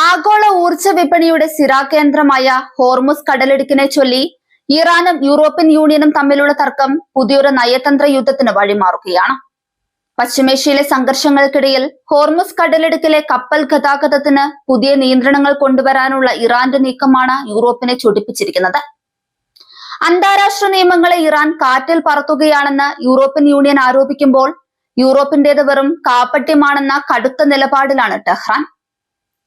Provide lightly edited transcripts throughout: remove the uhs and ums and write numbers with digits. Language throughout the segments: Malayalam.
ആഗോള ഊർജ വിപണിയുടെ സിരാകേന്ദ്രമായ ഹോർമുസ് കടലിടുക്കിനെ ചൊല്ലി ഇറാനും യൂറോപ്യൻ യൂണിയനും തമ്മിലുള്ള തർക്കം പുതിയൊരു നയതന്ത്ര യുദ്ധത്തിന് വഴിമാറുകയാണ്. പശ്ചിമേഷ്യയിലെ സംഘർഷങ്ങൾക്കിടയിൽ ഹോർമുസ് കടലിടുക്കിലെ കപ്പൽ ഗതാഗതത്തിന് പുതിയ നിയന്ത്രണങ്ങൾ കൊണ്ടുവരാനുള്ള ഇറാന്റെ നീക്കമാണ് യൂറോപ്പിനെ ചൊടിപ്പിച്ചിരിക്കുന്നത്. അന്താരാഷ്ട്ര നിയമങ്ങളെ ഇറാൻ കാറ്റിൽ പറത്തുകയാണെന്ന് യൂറോപ്യൻ യൂണിയൻ ആരോപിക്കുമ്പോൾ യൂറോപ്പിന്റേത് വെറും കാപ്പട്യമാണെന്ന കടുത്ത നിലപാടിലാണ് ടെഹ്റാൻ.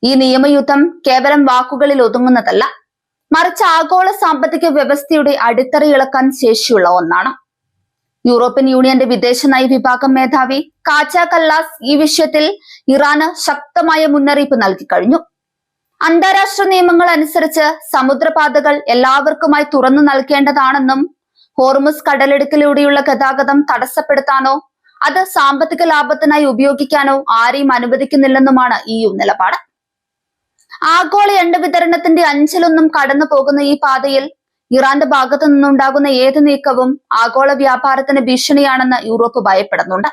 ഈ നിയമയുദ്ധം കേവലം വാക്കുകളിൽ ഒതുങ്ങുന്നതല്ല, മറിച്ച് ആഗോള സാമ്പത്തിക വ്യവസ്ഥയുടെ അടിത്തറയിളക്കാൻ ശേഷിയുള്ള ഒന്നാണ്. യൂറോപ്യൻ യൂണിയന്റെ വിദേശ നയ വിഭാഗം മേധാവി കാച്ച കല്ലാസ് ഈ വിഷയത്തിൽ ഇറാന് ശക്തമായ മുന്നറിയിപ്പ് നൽകി കഴിഞ്ഞു. അന്താരാഷ്ട്ര നിയമങ്ങൾ അനുസരിച്ച് സമുദ്രപാതകൾ എല്ലാവർക്കുമായി തുറന്നു നൽകേണ്ടതാണെന്നും ഹോർമുസ് കടലിടുക്കിലൂടെയുള്ള ഗതാഗതം തടസ്സപ്പെടുത്താനോ അത് സാമ്പത്തിക ലാഭത്തിനായി ഉപയോഗിക്കാനോ ആരെയും അനുവദിക്കുന്നില്ലെന്നുമാണ് EU നിലപാട്. ആഗോള എണ്ണ വിതരണത്തിന്റെ അഞ്ചിലൊന്നും കടന്നു പോകുന്ന ഈ പാതയിൽ ഇറാന്റെ ഭാഗത്തു നിന്നുണ്ടാകുന്ന ഏത് നീക്കവും ആഗോള വ്യാപാരത്തിന് ഭീഷണിയാണെന്ന് യൂറോപ്പ് ഭയപ്പെടുന്നുണ്ട്.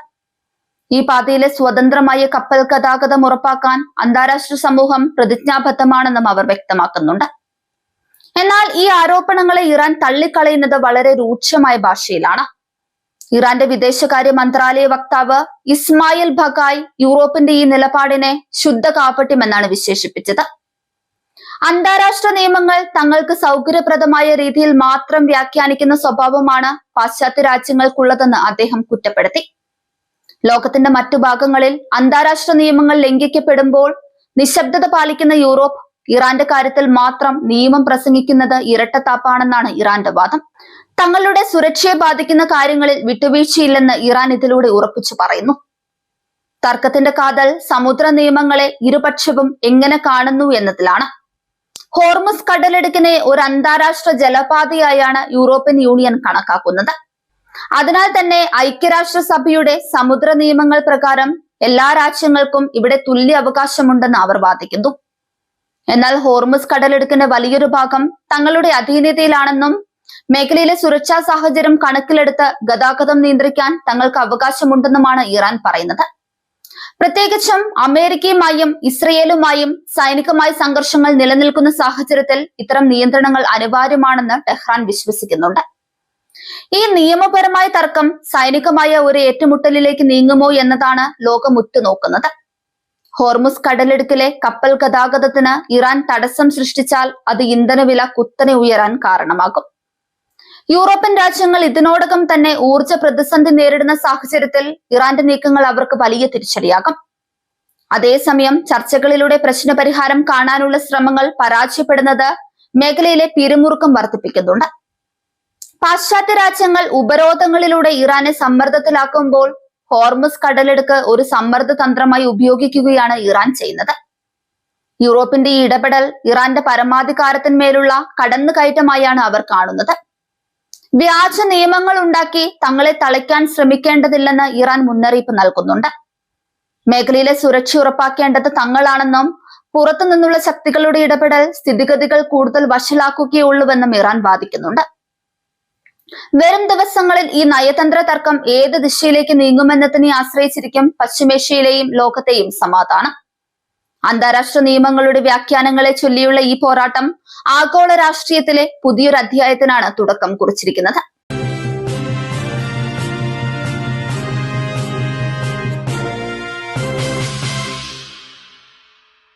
ഈ പാതയിലെ സ്വതന്ത്രമായ കപ്പൽ ഗതാഗതം ഉറപ്പാക്കാൻ അന്താരാഷ്ട്ര സമൂഹം പ്രതിജ്ഞാബദ്ധമാണെന്നും അവർ വ്യക്തമാക്കുന്നുണ്ട്. എന്നാൽ ഈ ആരോപണങ്ങളെ ഇറാൻ തള്ളിക്കളയുന്നത് വളരെ രൂക്ഷമായ ഭാഷയിലാണ്. ഇറാന്റെ വിദേശകാര്യ മന്ത്രാലയ വക്താവ് ഇസ്മായിൽ ബഗായ് യൂറോപ്പിന്റെ ഈ നിലപാടിനെ ശുദ്ധ കാപട്യമെന്നാണ് വിശേഷിപ്പിച്ചത്. അന്താരാഷ്ട്ര നിയമങ്ങൾ തങ്ങൾക്ക് സൗകര്യപ്രദമായ രീതിയിൽ മാത്രം വ്യാഖ്യാനിക്കുന്ന സ്വഭാവമാണ് പാശ്ചാത്യ രാജ്യങ്ങൾക്കുള്ളതെന്ന് അദ്ദേഹം കുറ്റപ്പെടുത്തി. ലോകത്തിന്റെ മറ്റു ഭാഗങ്ങളിൽ അന്താരാഷ്ട്ര നിയമങ്ങൾ ലംഘിക്കപ്പെടുമ്പോൾ നിശബ്ദത പാലിക്കുന്ന യൂറോപ്പ് ഇറാന്റെ കാര്യത്തിൽ മാത്രം നിയമം പ്രസംഗിക്കുന്നത് ഇരട്ടത്താപ്പാണെന്നാണ് ഇറാന്റെ വാദം. തങ്ങളുടെ സുരക്ഷയെ ബാധിക്കുന്ന കാര്യങ്ങളിൽ വിട്ടുവീഴ്ചയില്ലെന്ന് ഇറാൻ ഇതിലൂടെ ഉറപ്പിച്ചു പറയുന്നു. തർക്കത്തിന്റെ കാതൽ സമുദ്ര നിയമങ്ങളെ ഇരുപക്ഷവും എങ്ങനെ കാണുന്നു എന്നതിലാണ്. ഹോർമുസ് കടലിടുക്കിനെ ഒരു അന്താരാഷ്ട്ര ജലപാതയായാണ് യൂറോപ്യൻ യൂണിയൻ കണക്കാക്കുന്നത്. അതിനാൽ തന്നെ ഐക്യരാഷ്ട്രസഭയുടെ സമുദ്ര നിയമങ്ങൾ പ്രകാരം എല്ലാ രാജ്യങ്ങൾക്കും ഇവിടെ തുല്യ അവകാശമുണ്ടെന്ന് അവർ വാദിക്കുന്നു. എന്നാൽ ഹോർമുസ് കടലിടുക്കിന്റെ വലിയൊരു ഭാഗം തങ്ങളുടെ അധീനതയിലാണെന്നും മേഖലയിലെ സുരക്ഷാ സാഹചര്യം കണക്കിലെടുത്ത് ഗതാഗതം നിയന്ത്രിക്കാൻ തങ്ങൾക്ക് അവകാശമുണ്ടെന്നുമാണ് ഇറാൻ പറയുന്നത്. പ്രത്യേകിച്ചും അമേരിക്കയുമായും ഇസ്രയേലുമായും സൈനികമായ സംഘർഷങ്ങൾ നിലനിൽക്കുന്ന സാഹചര്യത്തിൽ ഇത്തരം നിയന്ത്രണങ്ങൾ അനിവാര്യമാണെന്ന് ടെഹ്റാൻ വിശ്വസിക്കുന്നുണ്ട്. ഈ നിയമപരമായ തർക്കം സൈനികമായ ഒരു ഏറ്റുമുട്ടലിലേക്ക് നീങ്ങുമോ എന്നതാണ് ലോകം ഉറ്റുനോക്കുന്നത്. ഹോർമുസ് കടലിടുക്കിലെ കപ്പൽ ഗതാഗതത്തിന് ഇറാൻ തടസ്സം സൃഷ്ടിച്ചാൽ അത് ഇന്ധനവില കുത്തനെ ഉയരാൻ കാരണമാകും. യൂറോപ്യൻ രാജ്യങ്ങൾ ഇതിനോടകം തന്നെ ഊർജ പ്രതിസന്ധി നേരിടുന്ന സാഹചര്യത്തിൽ ഇറാന്റെ നീക്കങ്ങൾ അവർക്ക് വലിയ തിരിച്ചടിയാകും. അതേസമയം ചർച്ചകളിലൂടെ പ്രശ്നപരിഹാരം കാണാനുള്ള ശ്രമങ്ങൾ പരാജയപ്പെടുന്നത് മേഖലയിലെ പിരിമുറുക്കം വർദ്ധിപ്പിക്കുന്നുണ്ട്. പാശ്ചാത്യ രാജ്യങ്ങൾ ഉപരോധങ്ങളിലൂടെ ഇറാനെ സമ്മർദ്ദത്തിലാക്കുമ്പോൾ ഹോർമുസ് കടലിടുക്ക് ഒരു സമ്മർദ്ദ തന്ത്രമായി ഉപയോഗിക്കുകയാണ് ഇറാൻ ചെയ്യുന്നത്. യൂറോപ്പിന്റെ ഈ ഇടപെടൽ ഇറാന്റെ പരമാധികാരത്തിന്മേലുള്ള കടന്നുകയറ്റമായാണ് അവർ കാണുന്നത്. വ്യാജ നിയമങ്ങൾ ഉണ്ടാക്കി തങ്ങളെ തളയ്ക്കാൻ ശ്രമിക്കേണ്ടതില്ലെന്ന് ഇറാൻ മുന്നറിയിപ്പ് നൽകുന്നുണ്ട്. മേഖലയിലെ സുരക്ഷ ഉറപ്പാക്കേണ്ടത് തങ്ങളാണെന്നും പുറത്തു നിന്നുള്ള ശക്തികളുടെ ഇടപെടൽ സ്ഥിതിഗതികൾ കൂടുതൽ വഷളാക്കുകയുള്ളൂവെന്നും ഇറാൻ വാദിക്കുന്നുണ്ട്. വരും ദിവസങ്ങളിൽ ഈ നയതന്ത്ര തർക്കം ഏത് ദിശയിലേക്ക് നീങ്ങുമെന്നതിനെ ആശ്രയിച്ചിരിക്കും പശ്ചിമേഷ്യയിലെയും ലോകത്തെയും സമാധാനം. അന്താരാഷ്ട്ര നിയമങ്ങളുടെ വ്യാഖ്യാനങ്ങളെ ചൊല്ലിയുള്ള ഈ പോരാട്ടം ആഗോള രാഷ്ട്രീയത്തിലെ പുതിയൊരു അധ്യായത്തിനാണ് തുടക്കം കുറിച്ചിരിക്കുന്നത്.